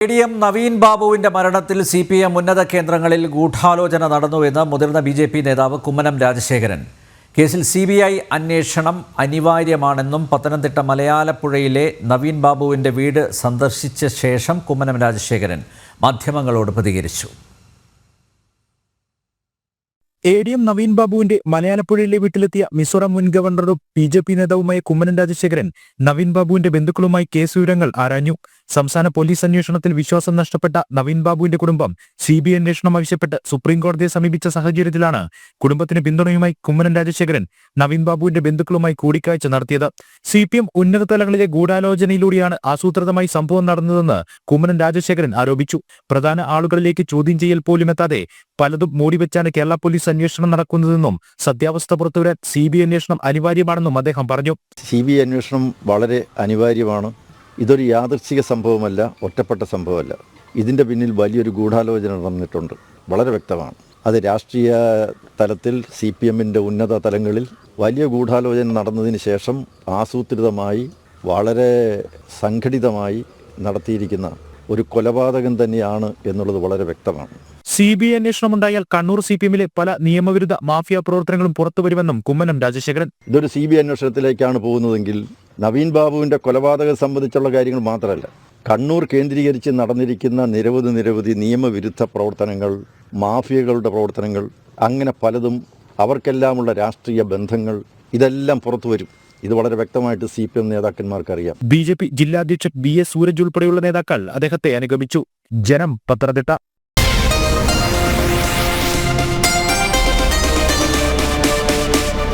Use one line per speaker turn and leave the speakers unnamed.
എ.ഡി.എം. നവീൻ ബാബുവിന്റെ മരണത്തിൽ CPM ഉന്നത കേന്ദ്രങ്ങളിൽ ഗൂഢാലോചന നടന്നുവെന്ന് മുതിർന്ന BJP നേതാവ് കുമ്മനം രാജശേഖരൻ. കേസിൽ CBI അന്വേഷണം അനിവാര്യമാണെന്നും പത്തനംതിട്ട മലയാലപ്പുഴയിലെ നവീൻ ബാബുവിന്റെ വീട് സന്ദർശിച്ച ശേഷം കുമ്മനം രാജശേഖരൻ മാധ്യമങ്ങളോട് പ്രതികരിച്ചു.
എ.ഡി.എം. നവീൻ ബാബുവിന്റെ മലയാലപ്പുഴയിലെ വീട്ടിലെത്തിയ മിസോറാം മുൻ ഗവർണറും BJP നേതാവുമായ കുമ്മനം രാജശേഖരൻ നവീൻ ബാബുവിന്റെ ബന്ധുക്കളുമായി കേസ് വിവരങ്ങൾ ആരാഞ്ഞു. സംസ്ഥാന പോലീസ് അന്വേഷണത്തിൽ വിശ്വാസം നഷ്ടപ്പെട്ട നവീൻ ബാബുവിന്റെ കുടുംബം CBI അന്വേഷണം ആവശ്യപ്പെട്ട് സുപ്രീംകോടതിയെ സമീപിച്ച സാഹചര്യത്തിലാണ് കുടുംബത്തിന് പിന്തുണയുമായി കുമ്മനം രാജശേഖരൻ നവീൻ ബാബുവിന്റെ ബന്ധുക്കളുമായി കൂടിക്കാഴ്ച നടത്തിയത്. CPM ഉന്നത തലങ്ങളിലെ ഗൂഢാലോചനയിലൂടെയാണ് ആസൂത്രിതമായി സംഭവം നടന്നതെന്ന് കുമ്മനം രാജശേഖരൻ ആരോപിച്ചു. പ്രധാന ആളുകളിലേക്ക് ചോദ്യം ചെയ്യൽ പോലും എത്താതെ പലതും മൂടിവെച്ചാണ് കേരള പോലീസ് അന്വേഷണം നടക്കുന്നതെന്നും സത്യാവസ്ഥ പുറത്തുവരാൻ CBI അന്വേഷണം അനിവാര്യമാണെന്നും അദ്ദേഹം പറഞ്ഞു.
CBI അന്വേഷണം വളരെ അനിവാര്യമാണ്. ഇതൊരു യാദൃച്ഛിക സംഭവമല്ല, ഒറ്റപ്പെട്ട സംഭവമല്ല. ഇതിൻ്റെ പിന്നിൽ വലിയൊരു ഗൂഢാലോചന നടന്നിട്ടുണ്ട്, വളരെ വ്യക്തമാണ്. അത് രാഷ്ട്രീയ തലത്തിൽ CPMൻ്റെ ഉന്നത തലങ്ങളിൽ വലിയ ഗൂഢാലോചന നടന്നതിന് ശേഷം ആസൂത്രിതമായി വളരെ സംഘടിതമായി നടത്തിയിരിക്കുന്ന ഒരു കൊലപാതകം തന്നെയാണ് എന്നുള്ളത് വളരെ വ്യക്തമാണ്.
CBI അന്വേഷണമുണ്ടായാൽ കണ്ണൂർ CPMലെ പല നിയമവിരുദ്ധ മാഫിയ പ്രവർത്തനങ്ങളും പുറത്തുവരുമെന്നും കുമ്മനം രാജശേഖരൻ.
ഇതൊരു CBI അന്വേഷണത്തിലേക്കാണ് പോകുന്നതെങ്കിൽ നവീൻ ബാബുവിൻ്റെ കൊലപാതകം സംബന്ധിച്ചുള്ള കാര്യങ്ങൾ മാത്രമല്ല, കണ്ണൂർ കേന്ദ്രീകരിച്ച് നടന്നിരിക്കുന്ന നിരവധി നിയമവിരുദ്ധ പ്രവർത്തനങ്ങൾ, മാഫിയകളുടെ പ്രവർത്തനങ്ങൾ, അങ്ങനെ പലതും, അവർക്കെല്ലാമുള്ള രാഷ്ട്രീയ ബന്ധങ്ങൾ, ഇതെല്ലാം പുറത്തു വരും. ഇത് വളരെ വ്യക്തമായിട്ട് CPM നേതാക്കന്മാർക്കറിയാം.
BJP ജില്ലാ അധ്യക്ഷൻ BS സൂരജ് ഉൾപ്പെടെയുള്ള നേതാക്കൾ അദ്ദേഹത്തെ അനുഗമിച്ചു. ജനം, പത്തനംതിട്ട.